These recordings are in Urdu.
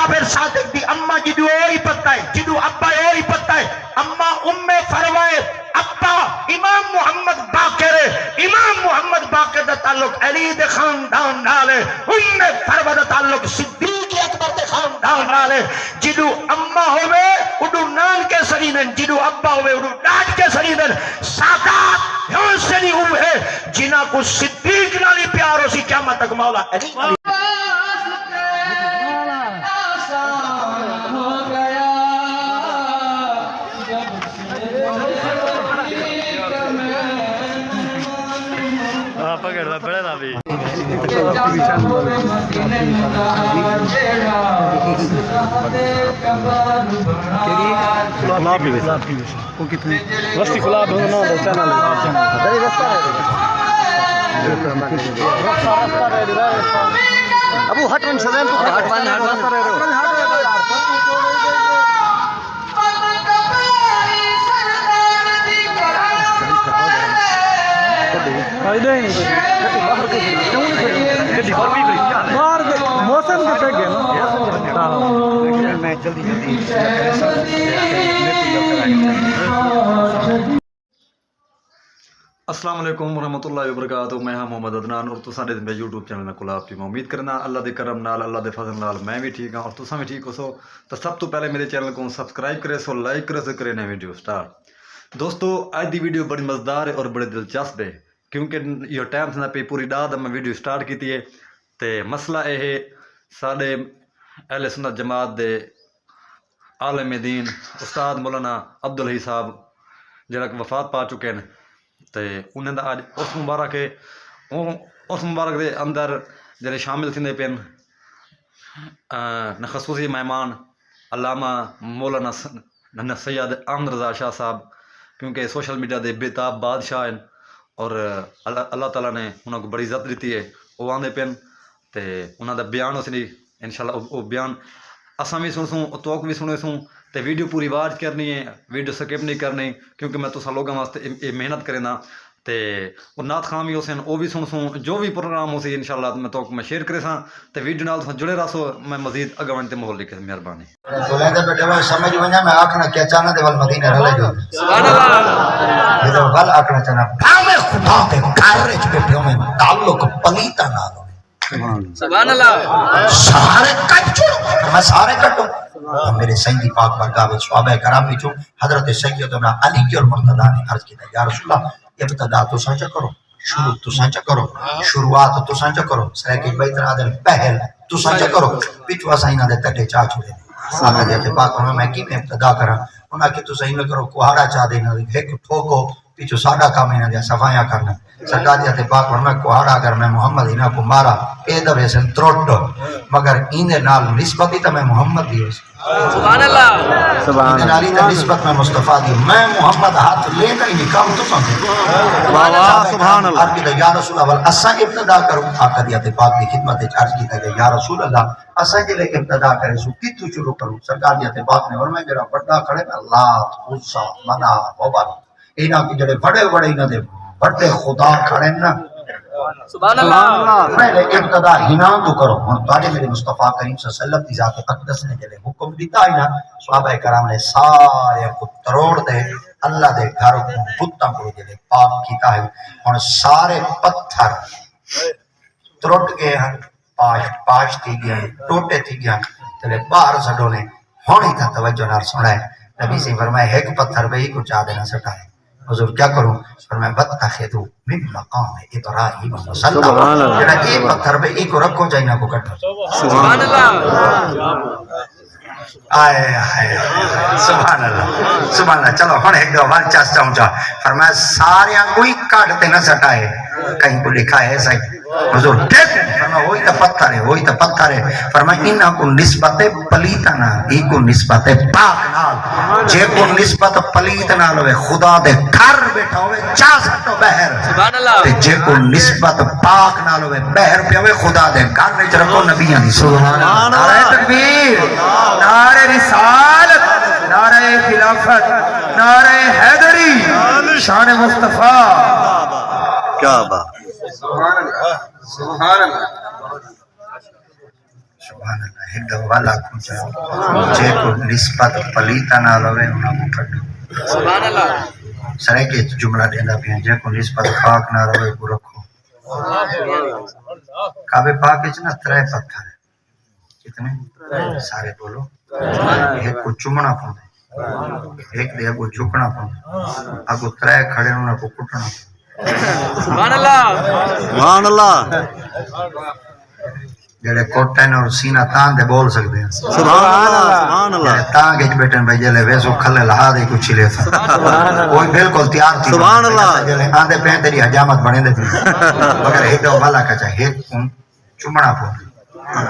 پھر صادق دی اما جدو وہی پتہ ہے، جدو ابا وہی پتہ ہے. اما فرمائے ابا امام محمد باقر ہے. امام محمد باقر دا تعلق علی دے خاندان نال ہے. فروا دا تعلق صدیق اکبر دے خاندان نال ہے. جدو اما ہوئے اڈو نان کے سریدن، جدو ابا ہوئے اڈو ڈاٹ کے سریدن. سادات یوں سے نہیں ہوئے جنہ کو صدیق نالی پیار ہو سی قیامت تک مولا علی پکڑ بڑے نا بھی رستی خلاب چینل ابو ہٹون سزین تو ہٹون موسم السلام علیکم ورحمۃ اللہ وبرکاتہ. میں ہاں محمد عدنان اور تساں دے میرے یوٹیوب چینل کو آپ کی امید کرنا اللہ دے کرم نال اللہ دے فضل نال میں بھی ٹھیک ہاں اور تساں بھی ٹھیک ہو سو. تو سب تو پہلے میرے چینل کو سبسکرائب کرے سو لائک کرے سو کرے نئے ویڈیو سٹارٹ. دوستو اج دی ویڈیو بڑی مزدار ہے اور بڑے دلچسپ ہے کیونکہ یہ ٹائم سے پہ پوری رات میں ویڈیو سٹارٹ کی ہے. تے مسئلہ یہ ہے ساڈے اہل سنت جماعت دے عالم دین استاد مولانا عبدالحی صاحب جڑا وفات پا چکے ہیں. تے انہیں دا اج اس مبارک ہے اس مبارک دے اندر جڑے شامل تھے پین خصوصی مہمان علامہ مولانا سید احمد رضا شاہ صاحب کیونکہ سوشل میڈیا دے بےتاب بادشاہ ہیں اور اللہ تعالیٰ نے انہوں کو بڑی عزت دیتی ہے. وہ آدھے پین تے انہوں دا بیان اس لیے انشاءاللہ وہ بیان اساں بھی سن سوں توک بھی سنے سوں. تے ویڈیو پوری واچ کرنی ہے ویڈیو سکپ نہیں کرنی کیونکہ میں تساں لوگوں واسطے یہ محنت کرنا. تے وہ نعت خان بھی ہو سن وہ بھی سن سوں جو بھی پروگرام ہو سی انشاءاللہ میں تو میں شیئر کرے ساں. تے ویڈیو نال جڑے رہو میں مزید اگوان تے ماحول لکھے مہربانی. بولیندے بیٹے وہ سمجھ ونجا میں آکھنا کیا چاہنا دے ول مدینے رلے جو سبحان اللہ یہ تو ول آکھنا چاہنا میں خدا دے گھر وچ بیٹھے میں تعلق پلیتا نہ سبحان اللہ سارے کٹو میں سارے کٹوں میرے سیدی پاک برگاہ میں صحابہ کرام وچوں حضرت سیدنا علی اور مرتضی نے عرض کیتا یا رسول اللہ ابتدا تو سچ کرو شروع تو سچ کرو شروعات تو سچ کرو سرے کی بیت رادن پہل تو سچ کرو پچھو اساں انہاں دے ٹڈے چا چھوڑے صحابہ دے پاک میں کی میں ابتدا کراں انہاں کہ تو صحیح نہ کرو کوہاڑا چا دینا ایک ٹھوکو پیچھو ساڈا کام انہاں دے صفائیاں کرنا سرکار دی پاک میں کوہاڑا اگر میں محمد انہاں کو مارا اے دے سن تروٹ مگر این دے نال نسبت ہی تے میں محمد دی سبحان اللہ سبحان اللہ علی تے نسبت میں مصطفی دی میں محمد ہاتھ لے کر نہیں کام تو سمجھ واہ سبحان اللہ عربی یا رسول اللہ اساں ابتدا کرو آقا دی پاک دی خدمت وچ عرض کیتا کہ یا رسول اللہ اساں جے لے ابتدا کرے سو کتھوں شروع کروں سرکار دی پاک نے فرمایا جڑا بڑا کھڑے نا لات عزا منا وبال انہاں کے جڑے بڑے بڑے انہاں دے بڑے خدا کھڑے نا سبحان اللہ پہلے ابتدا ہنا تو کرو ہن تواڈے میرے مصطفی کریم صلی اللہ علیہ وسلم دی ذات اقدس نے جڑے حکم دیتا ہے نا صحابہ کرام نے سارے کو تروڑ دے اللہ دے گھر کو بتاں کو جڑے پاک کیتا ہے ہن سارے پتھر ترٹ گئے ہیں پاش تھی گئے ہیں ٹوٹے تھی گئے ہیں تے باہر سڈو نے ہن ہی تا توجہ نال سنا ہے نبی سے فرمایا ایک پتھر پہ ہی کو چا دینا سٹا ہے حضور کیا کروں فرمایا بتخذو من مقام ابراہیم مصلی جڑا ایک پتھر پہ ایک کو رکھو چاہیے نہ کو کٹو سبحان اللہ آئے آئے سبحان اللہ سبحان اللہ. چلو ہن ایک دو بار چاس چاہوں چاہ فرمایا سارے کوئی کاٹتے نہ سٹائے کہیں کو لکھا ہے صحیح حضور دیکھ فرمایا وہی تا پتھر ہے وہی تا پتھر ہے فرمایا انہاں کو نسبت پلیت نہ ای کو نسبت پاک نال جے کو نسبت پلیت نال ہوئے خدا دے گھر بیٹھا ہوئے چا سٹو بہر سبحان اللہ جے کو نسبت پاک نال ہوئے بہر پہ ہوئے خدا دے گھر وچ رکھو نبیاں دی سبحان اللہ. نعرہ تکبیر نعرہ رسالت نعرہ خلافت نعرہ حیدری شان مصطفیٰ کیا بات سبحان اللہ سبحان اللہ سبحان اللہ ایک دفعہ والا کو چاہو جے کو نسبت پلیتا نہ لوے انہاں کو کٹو سبحان اللہ سرے کے جملہ دیندا پیا جے کو نسبت پاک نہ لوے کو رکھو کعبے پاک وچ نہ 3 پتھر ہیں کتنے سارے بولو ایک کو چومنا پوندا ایک دے کو جھکنا پوندا اگو 3 کھڑے انہاں کو کٹنا سبحان اللہ سبحان اللہ جڑے کوٹن اور سینہ تان دے بول سکتے ہیں سبحان اللہ سبحان اللہ تان گج بیٹھن بھائی جلے ویسو کھلے لہا دے کچھ لے تھا کوئی بالکل تیار تھی سبحان اللہ جلے آندے پہن تیری حجامت بنے دے تھی مگر ایک دو والا کچا ایک کن چمڑا پون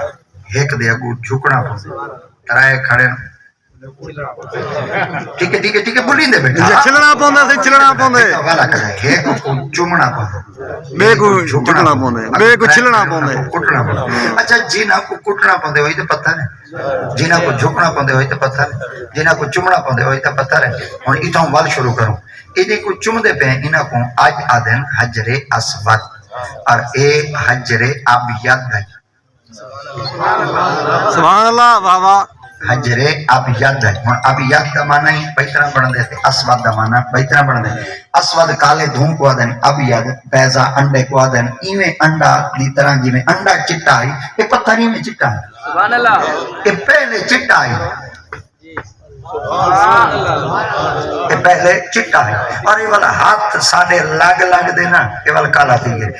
ایک دے اگو جھکنا پون ترائے کھڑے ٹھیک ہے بولین دے بیٹا چلنا پوندا سی چلنا پوندے والا کچا ایک کن چمڑا پون بے کو جھکنا پوندے بے کو چلنا پوندے کٹنا پوندے اچھا جنہاں کو کٹنا پوندے وہی تو پتہ ہے جنہاں کو جھکنا پوندے وہی تو پتہ ہے جنہاں کو چمڑا پوندے وہی تو پتہ ہے ہن ایتھوں وال شروع کروں ایدے کو چمدے پے انہاں کو اج آدن حجر اسود اور اے حجر ابیض ہے سبحان اللہ واہ واہ حجر ابیض ہے ہن ابیض دا معنی ہی بہترا بن دے تے اسود دا معنی بہترا بن دے اسود کالے دھون کو آدن ابیض بیضا انڈے کو آدن ایویں انڈا دی طرح جی میں انڈا چٹا ہے یہ پتھر ہی میں چٹا ہے سبحان اللہ یہ پہلے چٹا ہے سبحان اللہ یہ پہلے چٹا ہے اور یہ والا ہاتھ ساڑے لگ دینا یہ والا کالا تھی گئے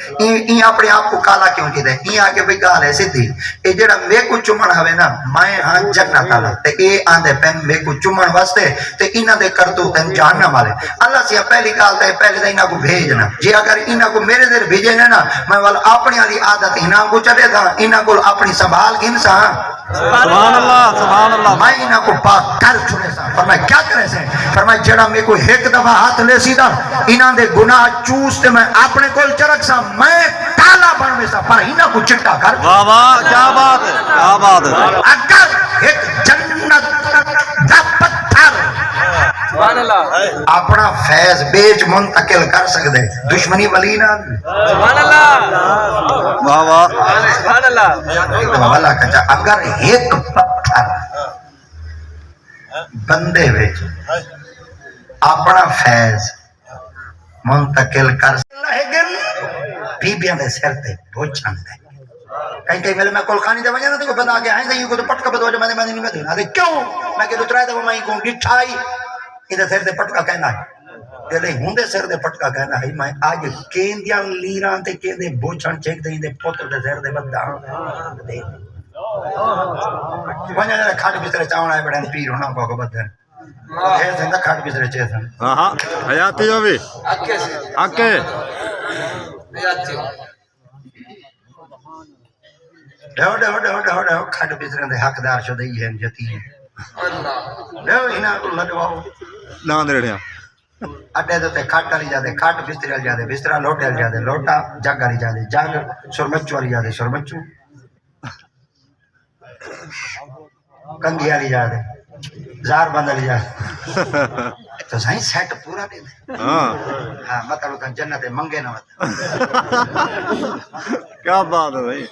یہ اپنے آپ کو کالا کیوں کی دے یہ آگے بھی گال ہے سیدھی یہ جڑا میں کو چمن ہوئے نا میں ہاں جنت والا تے اے آندے پین میں کو چمن واسطے تے انہاں دے کرتو تن جہنم والے اللہ سے پہلی گال تے پہلے تے انہاں کو بھیجنا جے اگر انہاں کو میرے دیر بھیجے نا میں والا اپنی والی عادت انہاں کو چلے تھا انہاں کو اپنی سنبھال گنسا سبحان اللہ میں انہاں کو پاک کر چھوڑے سا فرمائے کیا کرے سے فرمائے جڑا میں کو ایک دفعہ ہاتھ لے سیدھا انہاں دے گناہ چوستے میں اپنے کول چرک سا میں کالا بن میں سا پر انہاں کو چٹا کر واہ واہ کیا بات ہے کیا بات ہے اگر ایک جنت دا پتھر سبحان اللہ اپنا فیض بیچ منتقل کر سکتے دشمنی ولی نہ سبحان اللہ واہ واہ سبحان اللہ والا کچا اگر ایک پتھر بندے بیچ اپنا فیض منتقل کر لیکن بیبیاں دے سر تے بوجھن دے کہیں میلے میں کولخانی دے وجہ نہ تے بندہ آگے آئیں تے کو پٹکا بدو جو میں نہیں میں دینا کیوں میں کہ دوسرا تے میں کو ڈٹھائی ادھر سر تے پٹکا کہنا ہے دے ہوندے سر دے پٹکا کہنا ہے میں آج کیندیاں لیراں تے کیندے بوجھن چیک دے پتر دے سر دے بدا دے وجہ نہ کھاٹ بستر چاونا ہے بڑے پیر ہونا کو بدن اے زندہ کھاٹ بستر چیسن ہاں حیاتی ہووی اکے سے اکے حیاتی ڈھو کھاٹ بستر دے حقدار شدئی ہیں جتی ہیں ڈھو انہاں کو لڈواؤ نہ دیڑیا اڈے تے کھاٹ علی جاتے کھاٹ بستر علی جاتے بستر لوٹے علی جاتے لوٹا جگ علی جاتے جگ سرمچو علی جاتے سرمچو کنگھی علی جاتے زار بند علی جاتے تو سائیں سیٹ پورا دے دے ہاں مطلب کہ جنت منگے نہ ہوتا کیا بات ہے بھائی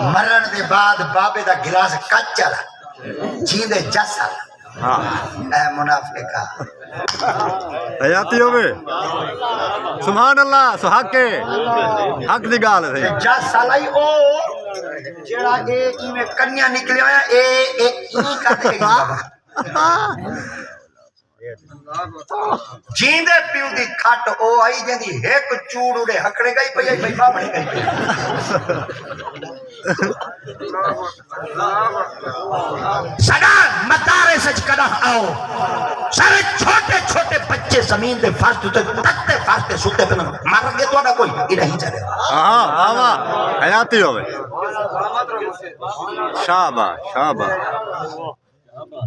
مرن دے بعد بابے دا گلاس کچ چلا جیندے جس ہاں اے منافقہ حیاتی ہووی سبحان اللہ سحقے حق دی گال ہے جس سالائی او جڑا اے ایویں کنیاں نکلے ہویا اے ای کر دے گا جیندے پیو دی کھٹ او آئی جندی ایک چوڑ اڑے ہکڑے گئی پئی بھئی بامنی گئی سڑا مدارے سچ کدا آؤ سارے چھوٹے چھوٹے بچے زمین دے فرش تے تکتے فرش تے سوتے پے مر گئے تو کوئی ای نہیں چلے ہاں واہ واہ حیاتی ہووی شاباش شاباش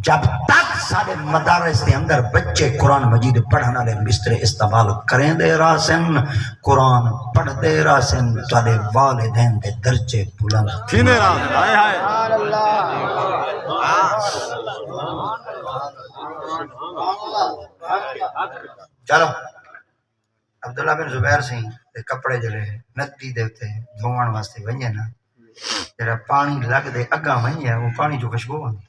جب تک سارے مدارس کے اندر بچے قرآن مجید پڑھنے والے مستر استعمال کریں دے راسن قرآن پڑھ دے راسن تھوڑے والدین دے درجے بلند تھینے راسن ہائے ہائے چلو عبداللہ بن زبیر سی دے کپڑے جڑے نتی دے تے دھوون واسطے ونجے نا جڑا پانی لگ دے اگاں ونجے وہ پانی جو خوشبو آندی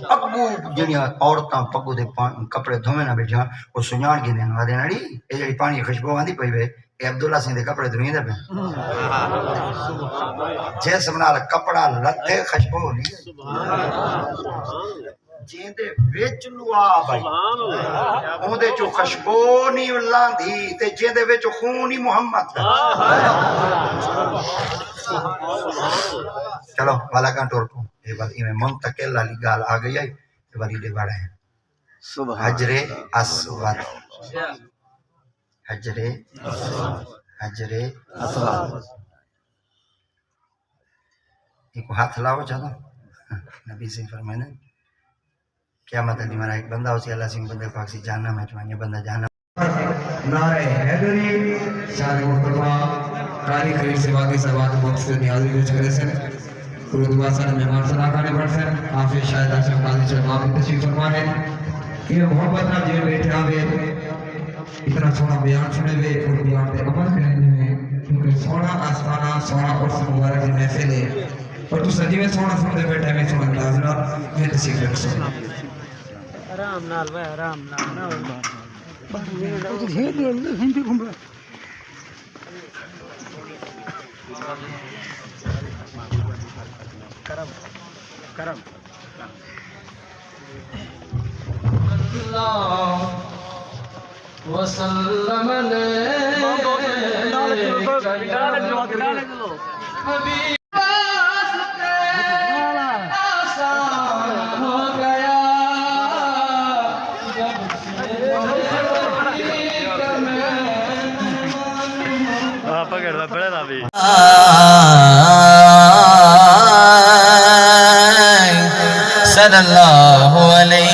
اگو جڑیاں عورتاں پگو دے کپڑے دھوویں نہ بیٹھیاں وہ سنجان کے دین وادے نڑی اے جڑی پانی خوشبو آندی پئی وے اے عبداللہ سی دے کپڑے دھویں دے پے جس نال کپڑا لتے خوشبو نہیں جیندے وچ لعاب آئی اون دے چو خوشبو نہیں لاندھی تے جیندے وچ خون ہی محمد دا چلو والا کان ٹور کو یہ بات میں منتقل علی گال آ گئی ہے یہ والی دے بڑا ہے حجر اسود حجر اسود ایک ہاتھ لاؤ چاہتا نبی سے فرمائے قیامت علی میرا ایک بندہ اسی اللہ سنگھ بندے پاک سی جاننا میں چوانیہ بندہ جاننا نعرہ حیدری شان مصطفیٰ قاری خلیل سے واقعی سواد مقصد نیازی بیچ کرے سے قرود واسانہ مہمان صدا کھانے پڑھ سے حافظ شاہد آشم قاضی سے معافی تشریف فرمانے یہ محبت نہ جیل بیٹھے آوے اتنا سونا بیان سنے وے اور بیان دے عمل کرنے میں کیونکہ سونا آستانہ سونا اور سے مبارک محفل ہے اور تو سجی میں سونا سنے بیٹھے میں سونا اندازنا یہ تشریف رکھ سکتا آرام نال بھائی آرام نال کرم کرم اللہ وسلم علیہ صلی اللہ علیہ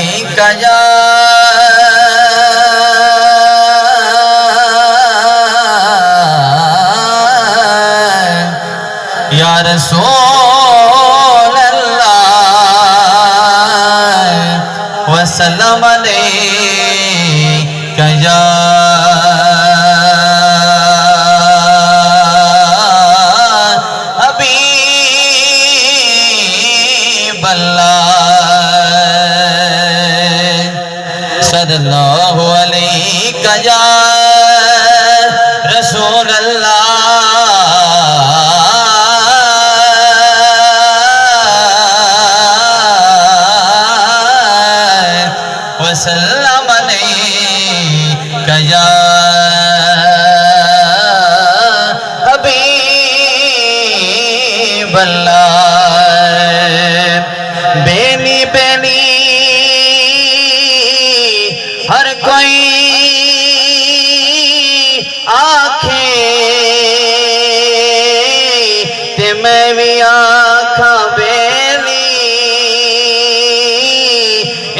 یا رسول اللہ وسلم علیہ یا صلی اللہ علیہ یا رسول اللہ وسلم علیہ یا حبیب اللہ بینی بینی ہر کوئی آنکھیں تے میں بھی آنکھاں بیلی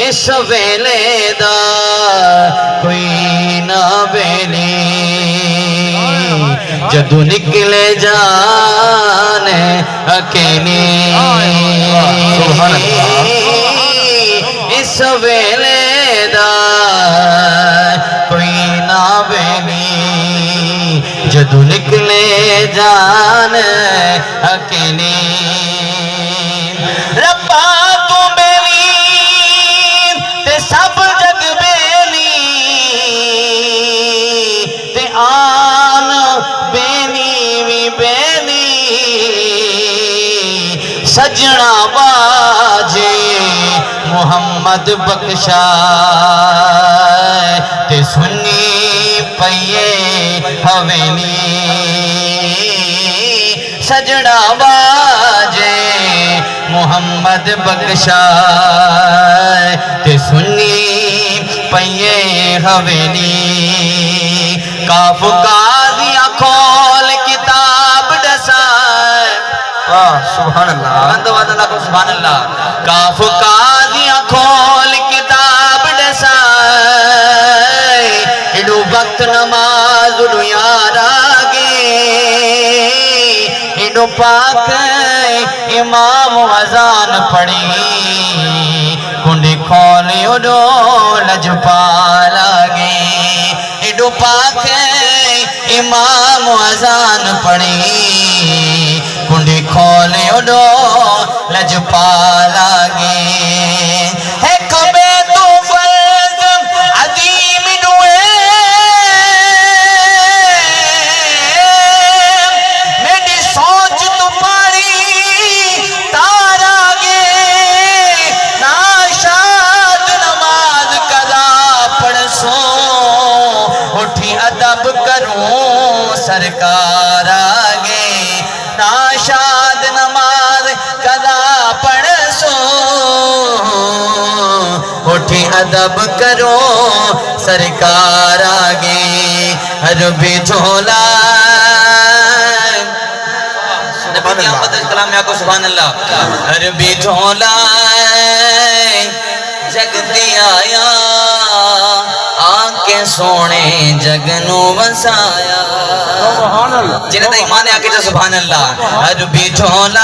اس ویلے دا کوئی نہ بیلی جدو نکلے جانے اکیلی اس ویلے دا کوئی نہ بیلی جدو نکلے جان اکیلی ربا تو بیلی تے سب جگ بیلی تے آن بیلی وی بیلی سجنا باجے محمد بخشا تے سنی پئیے حویلی سجڑا باجے محمد بخشا تے سنی پئیے حویلی کاف قاضیاں کھول کتاب ڈسائے سبحان اللہ بندوان اللہ کو سبحان اللہ کاف قاضیاں کھول کتاب ڈسائے اڈو وقت نماز اڈو یار آگے اڈو پاک امام وزان پڑی کنڈی کھولی اڈو لجپال آگے ایڈو پاک امام اذان پڑھی کنڈی کھولے اڈو لج پالا گے ہے کبے تو فرض عظیم ڈوئے میری سوچ تو پاری تارا گے ناشاد نماز قضا پڑھ سو اٹھی ادب کروں سرکار آگے ناشاد نماز قضا پڑھ سو اٹھی ادب کرو سرکار آگے ہر بھی جھولا کلام کو سبحان اللہ ہر بھی جھولا جگ دی آیا آنکھیں سونے جگ نو وسایا جنہیں ایمان ہے آکے سبحان اللہ ہر بھی جھولا